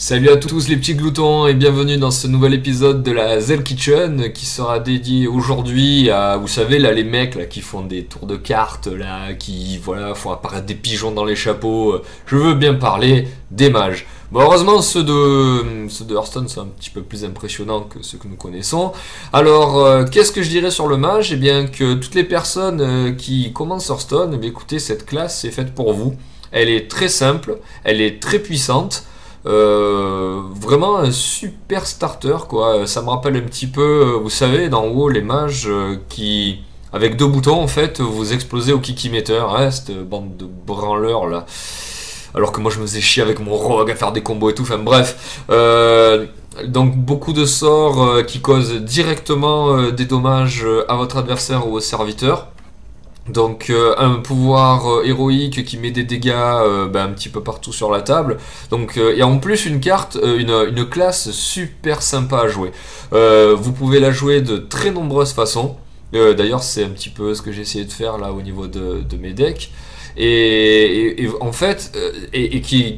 Salut à tous les petits gloutons et bienvenue dans ce nouvel épisode de la Zell Kitchen qui sera dédié aujourd'hui à, vous savez là, les mecs là qui font des tours de cartes là, qui voilà font apparaître des pigeons dans les chapeaux. Je veux bien parler des mages. Bon, heureusement ceux de Hearthstone sont un petit peu plus impressionnants que ceux que nous connaissons. Alors qu'est-ce que je dirais sur le mage? Eh bien que toutes les personnes qui commencent Hearthstone, eh bien, écoutez, cette classe est faite pour vous. Elle est très simple, elle est très puissante. Vraiment un super starter quoi. Ça me rappelle un petit peu, vous savez, dans WoW les mages qui avec deux boutons en fait vous explosez au kikimeter, hein, cette bande de branleurs là. Alors que moi je me faisais chier avec mon rogue à faire des combos et tout, enfin bref. Donc beaucoup de sorts qui causent directement des dommages à votre adversaire ou au serviteur. Donc un pouvoir héroïque qui met des dégâts un petit peu partout sur la table. Donc et en plus une carte, une classe super sympa à jouer. Vous pouvez la jouer de très nombreuses façons. D'ailleurs c'est un petit peu ce que j'ai essayé de faire là au niveau de mes decks. Et en fait,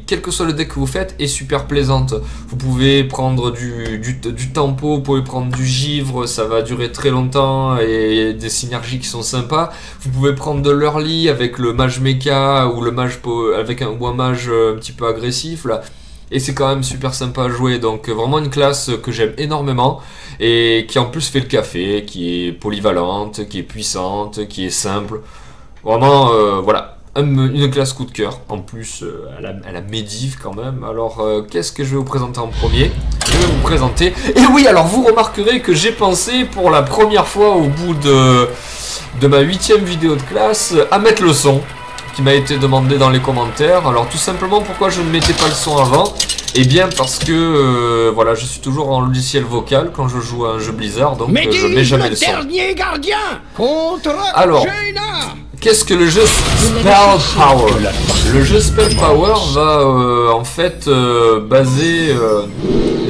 quel que soit le deck que vous faites, est super plaisante. Vous pouvez prendre du tempo, vous pouvez prendre du givre, ça va durer très longtemps et des synergies qui sont sympas. Vous pouvez prendre de l'early avec le mage mecha ou le mage avec un mage un petit peu agressif là. Et c'est quand même super sympa à jouer, donc vraiment une classe que j'aime énormément et qui en plus fait le café, qui est polyvalente, qui est puissante, qui est simple. Vraiment, voilà. Une classe coup de cœur, en plus à la médive quand même. Alors qu'est-ce que je vais vous présenter en premier? Je vais vous présenter, et oui, alors vous remarquerez que j'ai pensé pour la première fois au bout de ma 8ème vidéo de classe à mettre le son qui m'a été demandé dans les commentaires. Alors tout simplement pourquoi je ne mettais pas le son avant? Eh bien parce que voilà, je suis toujours en logiciel vocal quand je joue à un jeu Blizzard, donc je mets jamais le son. Dernier gardien contre alors, qu'est-ce que le jeu Spell Power? Le jeu Spell Power va en fait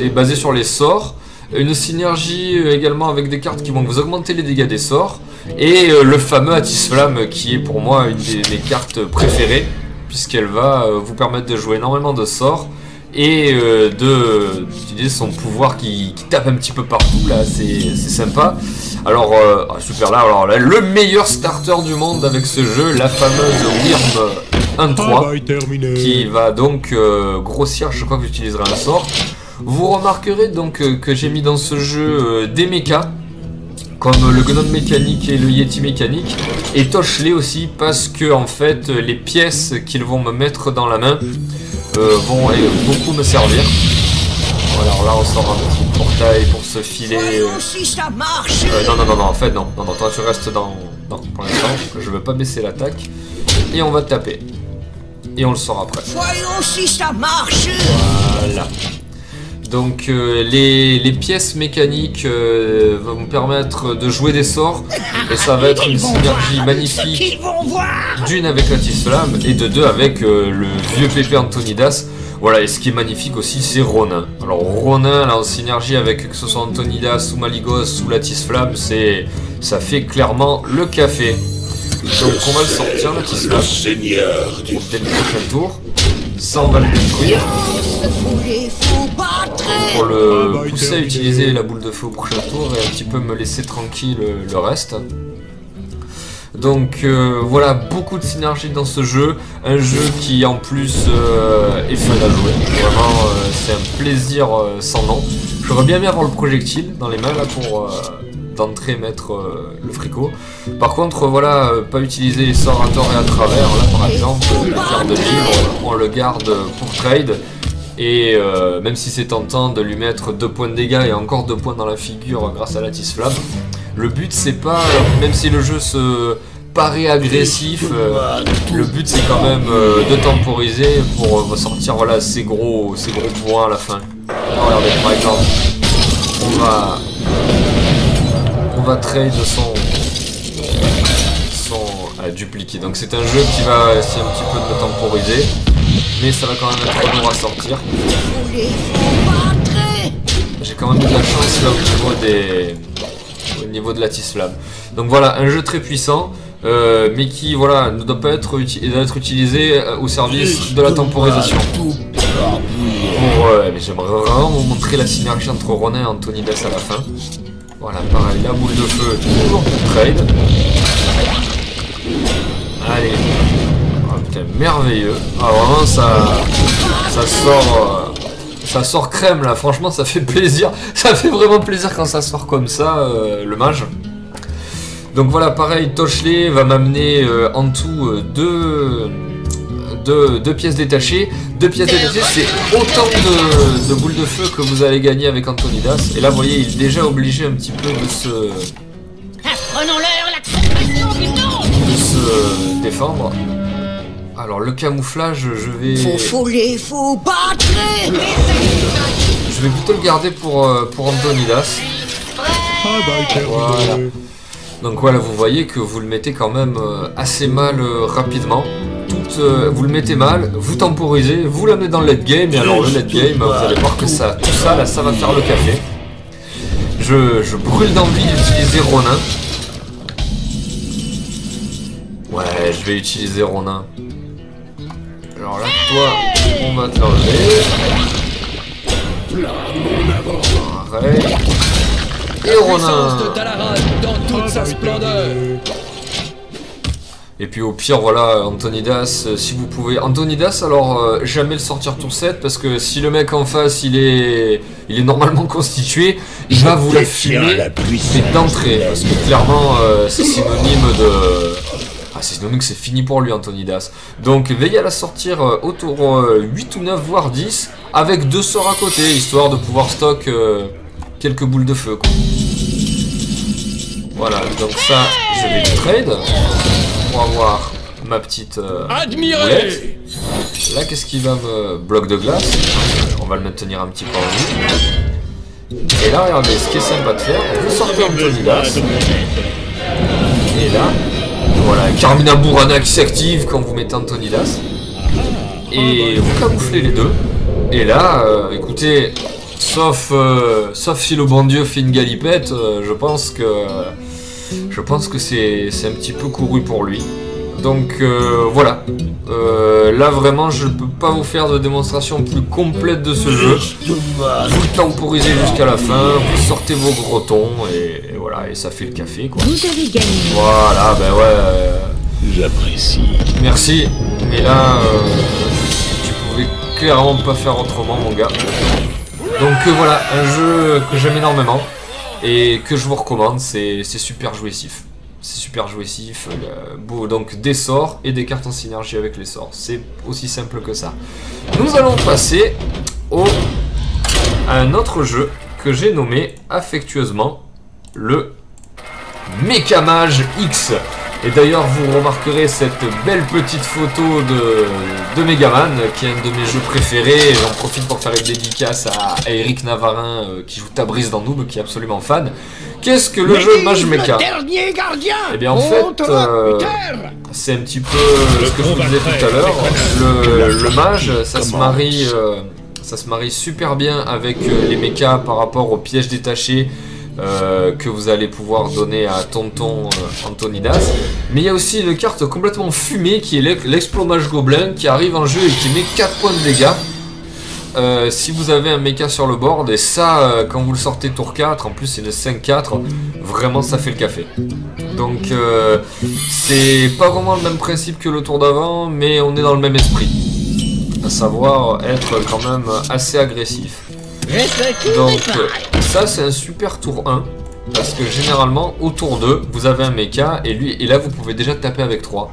est basé sur les sorts, une synergie également avec des cartes qui vont vous augmenter les dégâts des sorts, et le fameux Atis-Flamme qui est pour moi une de mes cartes préférées, puisqu'elle va vous permettre de jouer énormément de sorts et d'utiliser son pouvoir qui tape un petit peu partout là, c'est sympa. Alors super là, alors là, le meilleur starter du monde avec ce jeu, la fameuse Wyrm 1-3 qui va donc grossir, je crois que j'utiliserai un sort. Vous remarquerez donc que j'ai mis dans ce jeu des mechas comme le Gnome mécanique et le Yeti mécanique, et Toshley aussi, parce que en fait les pièces qu'ils vont me mettre dans la main vont beaucoup me servir. Voilà, alors là on sort un petit portail pour se filer. Non, en fait non, toi tu restes dans pour l'instant, je veux pas baisser l'attaque. Et on va taper. Et on le sort après. Voyons si ça marche. Voilà. Donc les pièces mécaniques vont me permettre de jouer des sorts. Et ça va être une synergie magnifique. D'une avec l'Atis-Flamme et de deux avec le vieux pépé Antonidas. Voilà, et ce qui est magnifique aussi, c'est Ronin. Alors Ronin, là, en synergie avec que ce soit Antonidas ou Maligos ou l'Atis-Flamme, ça fait clairement le café. Donc on va le sortir, l'Atis-Flamme. Dès le prochain tour. Ça, on va le détruire. Pour le pousser à utiliser la boule de feu au prochain tour et un petit peu me laisser tranquille le reste. Donc voilà, beaucoup de synergie dans ce jeu, un jeu qui en plus est fun à jouer, vraiment c'est un plaisir sans nom. J'aurais bien aimé avoir le projectile dans les mains là pour d'entrée mettre le fricot. Par contre voilà, pas utiliser les sorts à tort et à travers, là par exemple, la carte de livre, on le garde pour trade. Et même si c'est tentant de lui mettre 2 points de dégâts et encore 2 points dans la figure grâce à l'Atis-Flamme, le but c'est pas, même si le jeu se paraît agressif, le but c'est quand même de temporiser pour sortir voilà, ces gros points à la fin. Alors, regardez par exemple, on va trade son dupliqué. Donc c'est un jeu qui va essayer un petit peu de me temporiser. Mais ça va quand même être lourd à sortir. J'ai quand même eu de la chance là au niveau de l'Atis-Flamme. Donc voilà, un jeu très puissant, mais qui voilà, doit être utilisé au service de la temporisation. Mais j'aimerais vraiment vous montrer la synergie entre Ronin et Antonidas à la fin. Voilà, pareil, la boule de feu, toujours pour trade. Allez. Oh, putain, merveilleux. Ah, vraiment, ça sort crème là, franchement ça fait plaisir. Ça fait vraiment plaisir quand ça sort comme ça, le mage. Donc voilà, pareil, Toshley va m'amener en tout deux pièces détachées. 2 pièces détachées, c'est autant de boules de feu que vous allez gagner avec Antonidas. Et là, vous voyez, il est déjà obligé un petit peu de se défendre. Alors, le camouflage, je vais... Faut fouler, faut battre. Je vais plutôt le garder pour Antonidas. Voilà. Donc voilà, vous voyez que vous le mettez quand même assez mal rapidement. Vous le mettez mal, vous temporisez, vous l'amenez dans le late game, et alors le late game, vous allez voir que ça, tout ça, là, ça va faire le café. Je brûle d'envie d'utiliser Ronin. Ouais, je vais utiliser Ronin. Alors là, toi, on va te l'enlever. Pareil. Et Ronin. Et puis au pire, voilà, Antonidas, si vous pouvez... Antonidas, alors, jamais le sortir tour 7, parce que si le mec en face, il est normalement constitué, il va vous la filmer d'entrée, parce que clairement, c'est synonyme de... Ah, c'est synonyme que c'est fini pour lui, Antonidas. Donc, veillez à la sortir au tour 8 ou 9, voire 10, avec 2 sorts à côté, histoire de pouvoir stock quelques boules de feu, quoi. Voilà, donc ça, je vais le trade. Pour avoir ma petite boulette. Là, qu'est-ce qui va me... Bloc de glace. On va le maintenir un petit peu en vie. Et là, regardez, ce qui est sympa de faire, vous sortez Antonidas. Et là, voilà, Carmina Burana qui s'active quand vous mettez Antonidas. Et vous camouflez les deux. Et là, écoutez, sauf si le bon Dieu fait une galipette, je pense que c'est un petit peu couru pour lui. Donc voilà. Là vraiment je ne peux pas vous faire de démonstration plus complète de ce jeu. Vous le temporisez jusqu'à la fin, vous sortez vos grotons et voilà, et ça fait le café, quoi. Vous avez gagné. Voilà, ben ouais. J'apprécie. Merci. Mais là, tu pouvais clairement pas faire autrement, mon gars. Donc voilà, un jeu que j'aime énormément. Et que je vous recommande, c'est super jouissif. C'est super jouissif. Donc des sorts et des cartes en synergie avec les sorts. C'est aussi simple que ça. Nous allons passer à un autre jeu que j'ai nommé affectueusement le Mecha Mage X. Et d'ailleurs, vous remarquerez cette belle petite photo de Megaman, qui est un de mes jeux préférés. Et j'en profite pour faire une dédicace à Eric Navarin, qui joue Tabriz dans Noob, qui est absolument fan. Qu'est-ce que le jeu Mage Mecha? Eh bien, en fait, c'est un petit peu ce que je vous disais tout à l'heure. Le mage, ça se marie super bien avec les mechas par rapport aux pièges détachés. Que vous allez pouvoir donner à Tonton Antonidas. Mais il y a aussi une carte complètement fumée qui est l'Explomage Gobelin qui arrive en jeu et qui met 4 points de dégâts si vous avez un mecha sur le board. Et ça, quand vous le sortez tour 4, en plus c'est une 5-4, vraiment ça fait le café. Donc c'est pas vraiment le même principe que le tour d'avant, mais on est dans le même esprit, à savoir être quand même assez agressif. Donc ça c'est un super tour 1, parce que généralement au tour 2 vous avez un mecha et là vous pouvez déjà taper avec 3.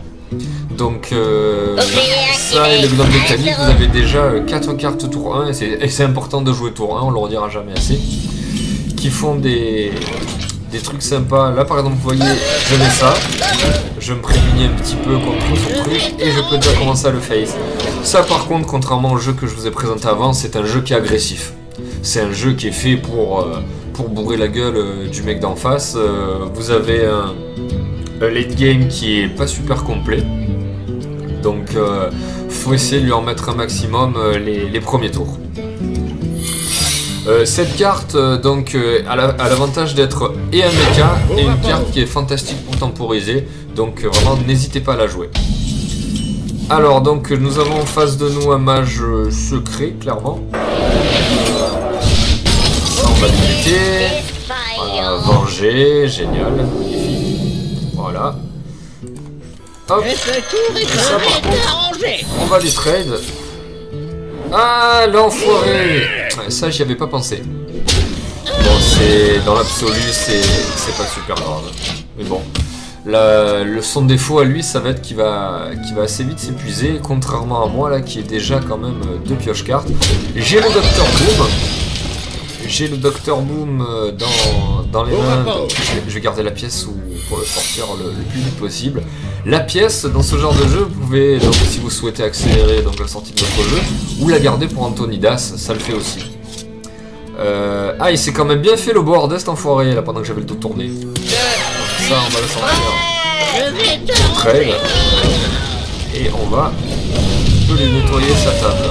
Donc ça et le gnome mécanique, vous avez déjà 4 cartes tour 1 et c'est important de jouer tour 1, on le redira jamais assez, qui font des trucs sympas. Là par exemple vous voyez, je mets ça, je me prémunis un petit peu contre son truc et je peux déjà commencer à le face. Ça par contre, contrairement au jeu que je vous ai présenté avant, c'est un jeu qui est agressif. C'est un jeu qui est fait pour bourrer la gueule du mec d'en face. Vous avez un late game qui est pas super complet. Donc faut essayer de lui en mettre un maximum les premiers tours. Cette carte donc a l'avantage d'être et un mecha et une carte qui est fantastique pour temporiser. Donc vraiment n'hésitez pas à la jouer. Alors, donc, nous avons en face de nous un mage secret, clairement. Ça, on va le péter. Voilà, venger, génial, magnifique. Voilà. Hop. Ça, par contre, on va les trade. Ah, l'enfoiré. Ça, j'y avais pas pensé. Bon, c'est dans l'absolu, c'est pas super grave. Mais bon, le son défaut à lui, ça va être qu'il va assez vite s'épuiser, contrairement à moi là, qui est déjà quand même 2 pioches-cartes. J'ai le Dr Boom. J'ai le Dr Boom dans les mains. Donc je vais garder la pièce pour le sortir le plus vite possible. La pièce, dans ce genre de jeu, vous pouvez, donc, si vous souhaitez accélérer donc, la sortie de votre jeu, ou la garder pour Antonidas, ça le fait aussi. Ah, il s'est quand même bien fait le board cet enfoiré là pendant que j'avais le dos tourné. Ça, on va le sortir. Trade. Et on va un peu lui nettoyer sa table.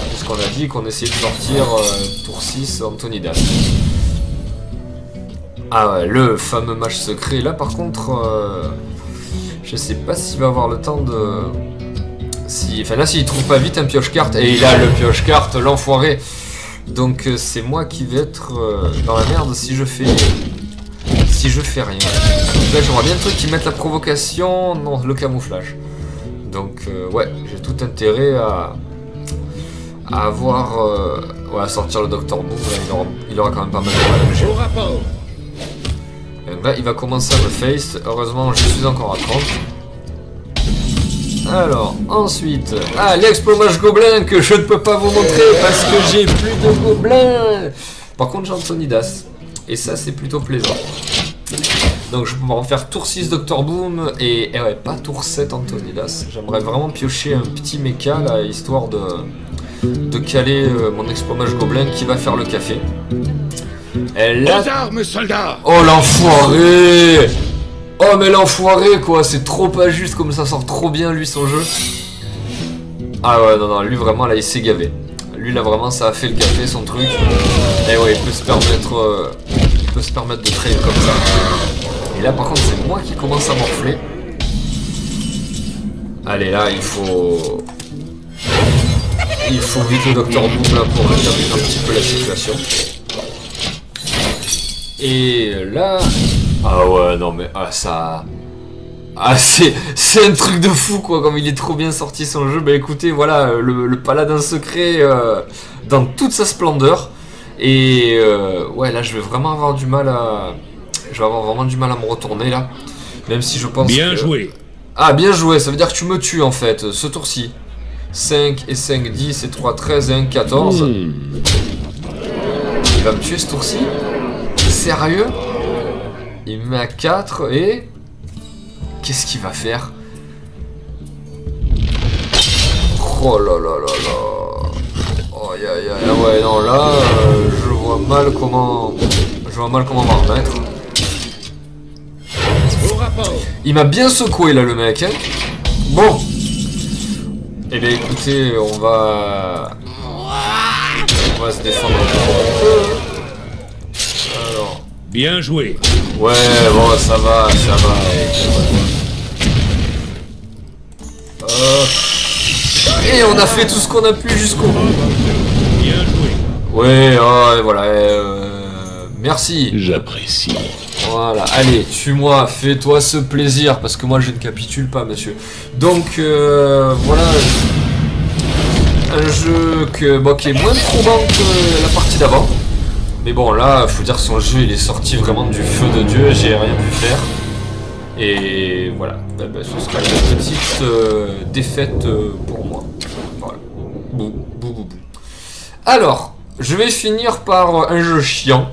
Puisqu'on a dit qu'on essayait de sortir tour 6 Antonidas. Ah ouais, le fameux match secret. Là par contre, je sais pas s'il va avoir le temps de... Enfin là, s'il trouve pas vite un pioche-carte, et il a le pioche-carte, l'enfoiré. Donc c'est moi qui vais être dans la merde si je fais rien. Donc là j'aimerais bien le truc qui mette la provocation, non, le camouflage. Donc ouais, j'ai tout intérêt à avoir ouais, à sortir le Dr Boom, il aura quand même pas mal de jeu. Donc là il va commencer à me face, heureusement je suis encore à 30. Alors, ensuite, ah, l'explomage gobelin que je ne peux pas vous montrer parce que j'ai plus de gobelins. Par contre, j'ai Antonidas. Et ça, c'est plutôt plaisant. Donc, je vais pouvoir en faire tour 6 Dr Boom et ouais, pas tour 7 Antonidas. J'aimerais vraiment piocher un petit mecha, là, histoire de caler mon explomage gobelin qui va faire le café. Elle a... Aux armes, soldats! Oh, l'enfoiré! Oh mais l'enfoiré quoi, c'est trop pas juste comme ça sort trop bien lui son jeu. Ah ouais non, lui vraiment là il s'est gavé. Lui là vraiment ça a fait le café son truc. Et ouais il peut se permettre de trade comme ça. Et là par contre c'est moi qui commence à morfler. Allez là il faut vite le Dr Boom là pour rétablir un petit peu la situation. Et là... Ah ouais non mais ça... Ah c'est un truc de fou quoi, comme il est trop bien sorti son jeu. Bah écoutez voilà le paladin secret dans toute sa splendeur. Et ouais là je vais vraiment avoir du mal à... Je vais avoir vraiment du mal à me retourner là. Même si je pense bien que... joué. Ah bien joué, ça veut dire que tu me tues en fait ce tour-ci. 5 et 5, 10 et 3, 13 et 1, 14. Il va me tuer ce tour-ci? Sérieux? Il me met à 4 et... Qu'est-ce qu'il va faire? Oh là là là là. Oh ya ya. Ouais non là je vois mal comment... m'en remettre. Il m'a bien secoué là le mec hein. Bon. Eh bien écoutez on va se défendre un peu. Alors... Bien joué. Ouais, bon, ça va. Et on a fait tout ce qu'on a pu jusqu'au bout. Bien joué. Ouais, voilà. Merci. J'apprécie. Voilà, allez, tue-moi, fais-toi ce plaisir, parce que moi je ne capitule pas, monsieur. Donc, voilà. Un jeu qui est moins probant que la partie d'avant. Mais bon là, faut dire que son jeu il est sorti vraiment du feu de Dieu, j'ai rien pu faire. Et voilà, ce sera une petite défaite pour moi. Voilà. Bou. Alors, je vais finir par un jeu chiant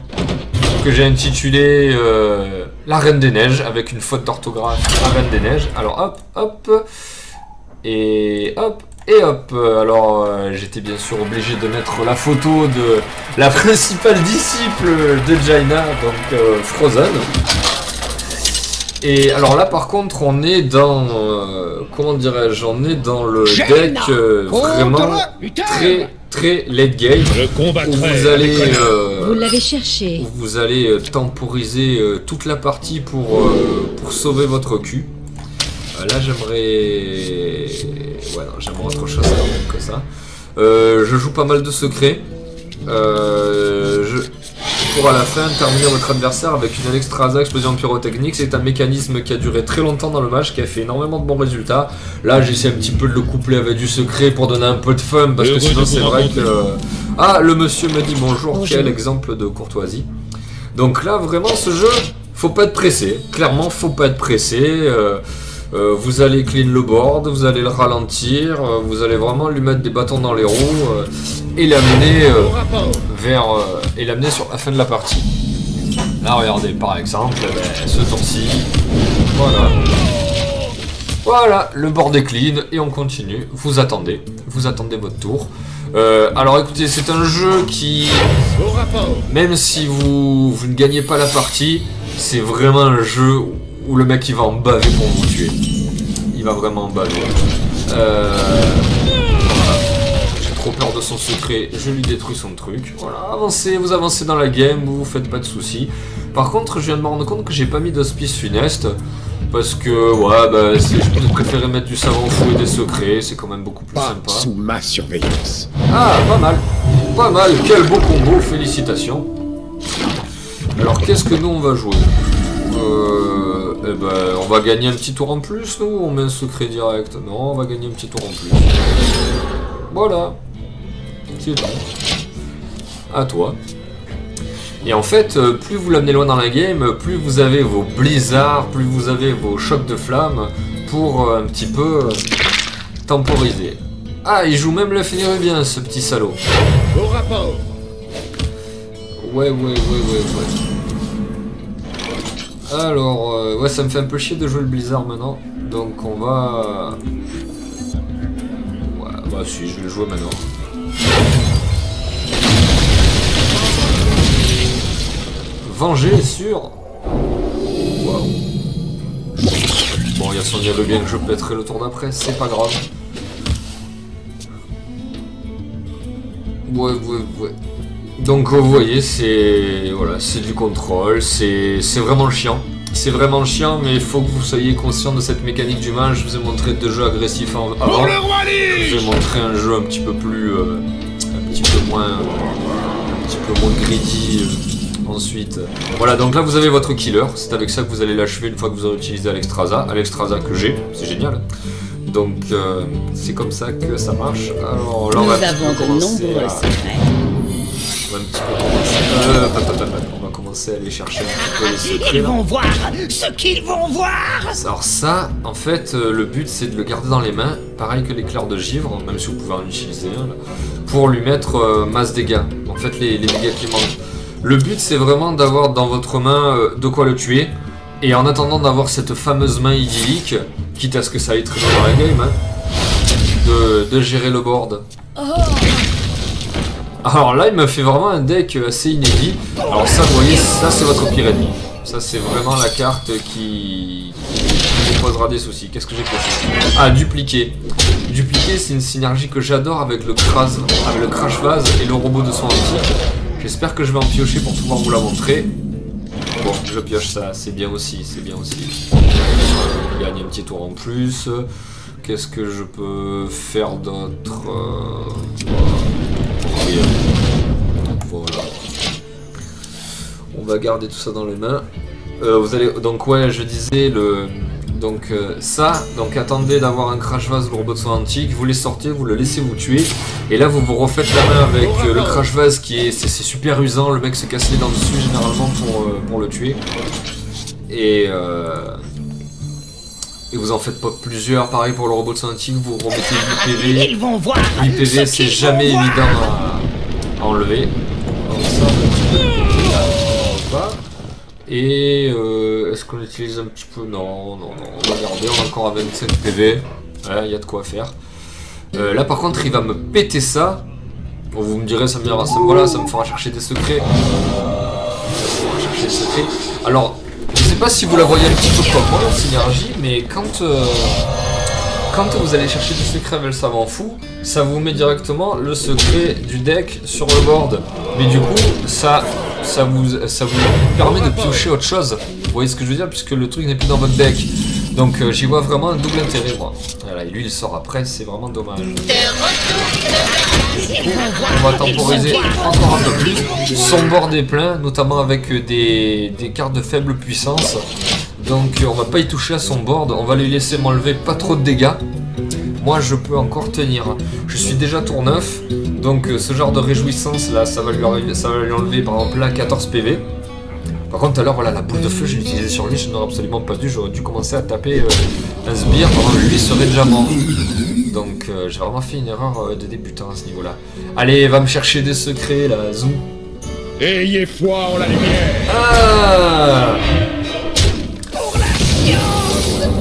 que j'ai intitulé La Reine des Neiges, avec une faute d'orthographe, La Reine des Neiges. Alors hop, et hop. Et hop, alors j'étais bien sûr obligé de mettre la photo de la principale disciple de Jaina, donc Frozen. Et alors là par contre on est dans, comment dirais-je, on est dans le deck vraiment très late game. Où vous allez, vous l'avez cherché. où vous allez temporiser toute la partie pour sauver votre cul. Là j'aimerais... Ouais, non, j'aimerais autre chose que ça. Je joue pas mal de secrets. Pour à la fin terminer votre adversaire avec une Alexstrasza explosion pyrotechnique. C'est un mécanisme qui a duré très longtemps dans le match, qui a fait énormément de bons résultats. Là j'essaie un petit peu de le coupler avec du secret pour donner un peu de fun, parce que sinon c'est vrai que... Ah, le monsieur me dit bonjour, quel exemple de courtoisie. Donc là vraiment ce jeu, faut pas être pressé, clairement faut pas être pressé. Vous allez clean le board, vous allez le ralentir, vous allez vraiment lui mettre des bâtons dans les roues et l'amener et l'amener sur la fin de la partie. Là regardez par exemple ce tour-ci, voilà, le board est clean et on continue, vous attendez votre tour. Alors écoutez, c'est un jeu qui, même si vous ne gagnez pas la partie, c'est vraiment un jeu où le mec il va en baver pour vous tuer. Il va vraiment en baver. Voilà. J'ai trop peur de son secret, je lui détruis son truc. Voilà, avancez, vous avancez dans la game, vous faites pas de soucis. Par contre, je viens de me rendre compte que j'ai pas mis d'hospice funeste. Parce que, ouais, bah, je préférais mettre du savant fou et des secrets, c'est quand même beaucoup plus sympa. Sous ma surveillance. Ah, pas mal. Pas mal, quel beau combo, félicitations. Alors, qu'est-ce que nous on va jouer? Eh ben, on va gagner un petit tour en plus, nous, on met un secret direct. Non, on va gagner un petit tour en plus. Voilà. C'est tout. À toi. Et en fait, plus vous l'amenez loin dans la game, plus vous avez vos blizzards, plus vous avez vos chocs de flammes pour un petit peu temporiser. Ah, il joue même la bien, ce petit salaud. Au rapport. Ouais. Alors, ouais, ça me fait un peu chier de jouer le blizzard maintenant. Donc on va... Ouais, bah si, je vais le jouer maintenant. Venger sur... Waouh. Bon, il y a Sonia Le Bien que je pèterai le tour d'après, c'est pas grave. Ouais. Donc vous voyez, c'est... Voilà, c'est du contrôle, c'est vraiment chiant. C'est vraiment chiant, mais il faut que vous soyez conscient de cette mécanique du match. Je vous ai montré deux jeux agressifs avant. Je vous ai montré un jeu un petit peu plus... un petit peu moins greedy. Ensuite, voilà, donc là vous avez votre killer, c'est avec ça que vous allez l'achever une fois que vous aurez utilisé Alexstrasza que j'ai, c'est génial. Donc c'est comme ça que ça marche. Alors là on va commencer on va commencer à aller chercher un petit peu les secrets. Ils vont voir ce qu'ils vont voir. Alors ça, en fait, le but c'est de le garder dans les mains, pareil que l'éclair de givre, même si vous pouvez en utiliser un, là, pour lui mettre masse dégâts, en fait les dégâts qui manquent. Le but c'est vraiment d'avoir dans votre main de quoi le tuer, et en attendant d'avoir cette fameuse main idyllique, quitte à ce que ça aille très loin dans la game, hein, de gérer le board. Alors là il me fait vraiment un deck assez inédit. Alors ça vous voyez, ça c'est votre pire ennemi. Ça c'est vraiment la carte qui vous posera des soucis. Qu'est-ce que j'ai fait? Ah, dupliquer. Dupliquer c'est une synergie que j'adore avec le crash vase et le robot de soin antique. J'espère que je vais en piocher pour pouvoir vous la montrer. Bon, je pioche ça, c'est bien aussi, c'est bien aussi. Je gagne un petit tour en plus. Qu'est-ce que je peux faire d'autre? Voilà. On va garder tout ça dans les mains. Vous allez... Donc ouais, je disais le... Donc ça, donc attendez d'avoir un crash vase ou le robot de soin antique, vous les sortez, vous le laissez vous tuer, et là vous vous refaites la main avec le crash vase qui est, c'est super usant, le mec se casse les dents dessus généralement pour le tuer, et vous en faites pas plusieurs, pareil pour le robot de soin antique, vous remettez 8 PV, 8 PV c'est jamais évident à enlever, donc ça un petit peu pas. Et est-ce qu'on utilise un petit peu? Non, on va garder, on est encore à 25 PV, il y a de quoi faire. Là par contre il va me péter ça. Bon, vous me direz ça me fera chercher des secrets. Alors, je sais pas si vous la voyez un petit peu comme moi, la synergie, mais quand vous allez chercher des secrets avec le savant fou, ça vous met directement le secret du deck sur le board. Mais du coup, ça vous permet de piocher autre chose. Vous voyez ce que je veux dire, puisque le truc n'est plus dans votre deck. Donc j'y vois vraiment un double intérêt moi. Voilà, et lui il sort après, c'est vraiment dommage. On va temporiser encore un peu plus. Son board est plein, notamment avec des cartes de faible puissance. Donc on va pas y toucher à son board, on va lui laisser m'enlever pas trop de dégâts. Moi je peux encore tenir. Je suis déjà tour 9, donc ce genre de réjouissance là, ça va lui enlever par exemple là 14 PV. Par contre tout à l'heure voilà, la boule de feu je l'ai utilisée sur lui, je n'aurais absolument pas dû, j'aurais dû commencer à taper un sbire, lui il serait déjà mort. Donc j'ai vraiment fait une erreur de débutant à ce niveau là. Allez, va me chercher des secrets là, Zou. Ayez foi en la lumière. Ah,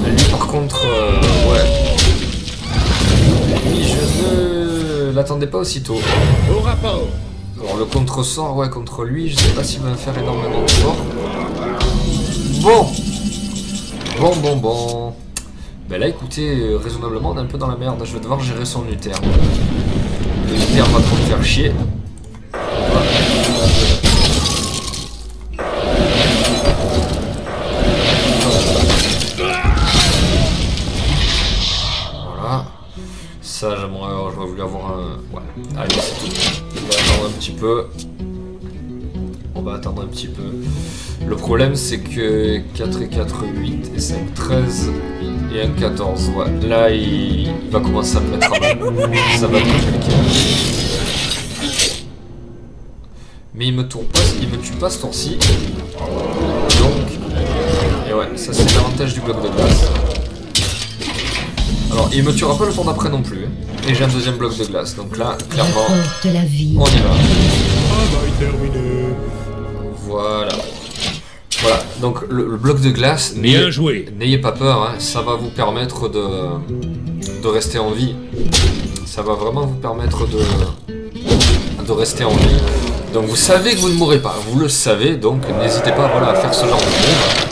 lui par contre, ouais. Lui je ne l'attendais pas aussitôt. Au rapport. Alors le contre-sort, ouais, contre lui, je sais pas s'il va me faire énormément de sort. Bon. Ben là écoutez, raisonnablement on est un peu dans la merde, je vais devoir gérer son Uther. Le Uther va trop me faire chier. Voilà. Ça j'aurais voulu avoir un... Ouais, allez c'est tout. On va attendre un petit peu. Le problème c'est que 4 et 4, 8 et 5, 13 et 1, 14. Ouais. Là il va commencer à me mettre à mal. Ça va être compliqué. Mais il me tue pas ce tour-ci. Donc. Et ouais, ça c'est l'avantage du bloc de glace. Alors il me tuera pas le tour d'après non plus. Et j'ai un deuxième bloc de glace. Donc là, clairement, de la vie. on y va. Voilà. Voilà, donc le bloc de glace, Bien joué. N'ayez pas peur, hein, ça va vous permettre de rester en vie. Ça va vraiment vous permettre de rester en vie. Donc vous savez que vous ne mourrez pas, vous le savez, donc n'hésitez pas voilà, à faire ce genre de move.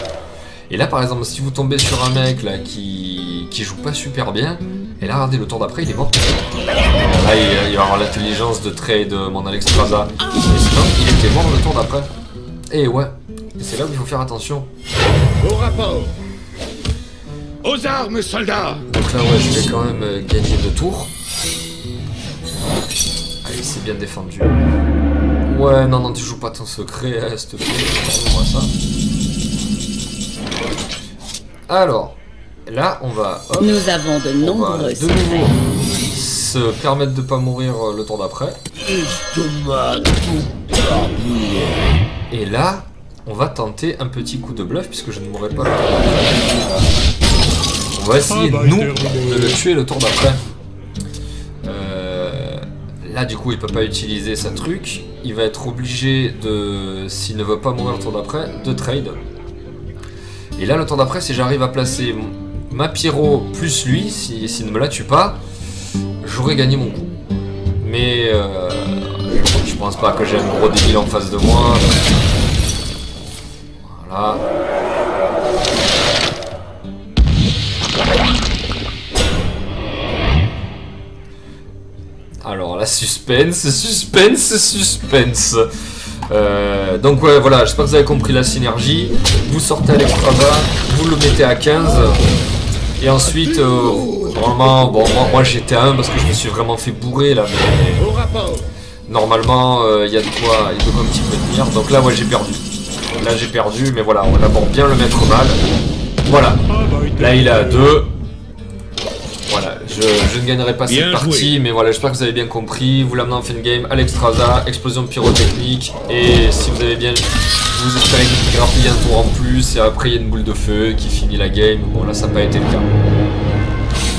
Et là par exemple, si vous tombez sur un mec là, qui joue pas super bien, et là regardez, le tour d'après il est mort. Là il va avoir l'intelligence de trade mon Alexstrasza. Et sinon il était mort le tour d'après. Et ouais, c'est là où il faut faire attention. Au rapport. Aux armes, soldats. Donc là ouais, je vais quand même gagner 2 tours. Allez, c'est bien défendu. Ouais, non, tu joues pas ton secret, s'il te plaît, pardon-moi ça. Alors, là, on va... Hop, Nous avons de on va nombreux de nouveau se permettre de pas mourir le tour d'après. Et là, on va tenter un petit coup de bluff, puisque je ne mourrai pas le tour d'après. On va essayer, nous, de le tuer le tour d'après. Là, du coup, il peut pas utiliser sa truc. Il va être obligé de, s'il ne veut pas mourir le tour d'après, de trade. Et là, le tour d'après, si j'arrive à placer ma pyro plus lui, s'il ne me la tue pas, j'aurais gagné mon coup. Mais je pense pas que j'ai un gros débile en face de moi. Voilà. Alors là, suspense. Donc ouais, voilà, j'espère que vous avez compris la synergie. Vous sortez Alexstrasza, vous le mettez à 15. Et ensuite, normalement, bon, moi j'étais à 1 parce que je me suis vraiment fait bourrer là, mais normalement, il y a de quoi un petit peu tenir. Donc là, ouais, j'ai perdu. Là, j'ai perdu, mais voilà, on va d'abord bien le mettre mal. Voilà, là il est à 2. Voilà, je ne gagnerai pas cette partie, mais voilà, j'espère que vous avez bien compris. Vous l'amenez en fin de game, Alexstrasza, explosion pyrotechnique, et si vous avez bien, vous espérez qu'il grappille un tour en plus, et après il y a une boule de feu qui finit la game. Bon là ça n'a pas été le cas.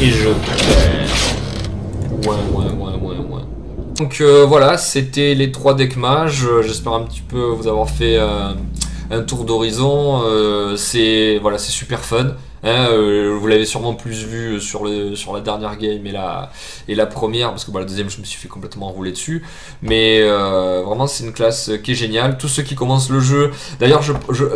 Et je perds. Ouais. Donc voilà, c'était les 3 decks mages. J'espère un petit peu vous avoir fait un tour d'horizon. C'est super fun. Hein, vous l'avez sûrement plus vu sur la dernière game et la première, parce que la deuxième je me suis fait complètement rouler dessus. Mais vraiment c'est une classe qui est géniale. Tous ceux qui commencent le jeu, d'ailleurs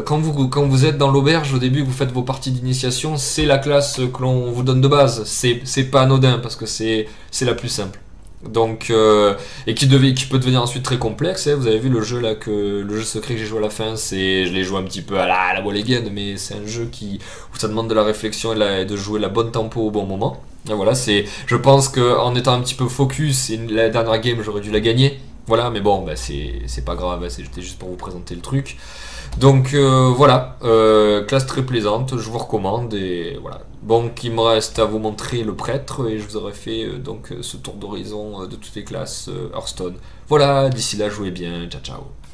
quand vous êtes dans l'auberge au début, que vous faites vos parties d'initiation, c'est la classe que l'on vous donne de base. C'est pas anodin parce que c'est la plus simple. Donc, et qui peut devenir ensuite très complexe. Hein. Vous avez vu le jeu là, le jeu secret que j'ai joué à la fin, je l'ai joué un petit peu à la Wall Again, mais c'est un jeu où ça demande de la réflexion et de jouer la bonne tempo au bon moment. Et voilà, je pense qu'en étant un petit peu focus, la dernière game j'aurais dû la gagner. Voilà, mais bon, bah, c'est pas grave, c'était juste pour vous présenter le truc. Donc voilà, classe très plaisante, je vous recommande et voilà. Donc il me reste à vous montrer le prêtre et je vous aurais fait donc ce tour d'horizon de toutes les classes Hearthstone. Voilà, d'ici là jouez bien, ciao ciao.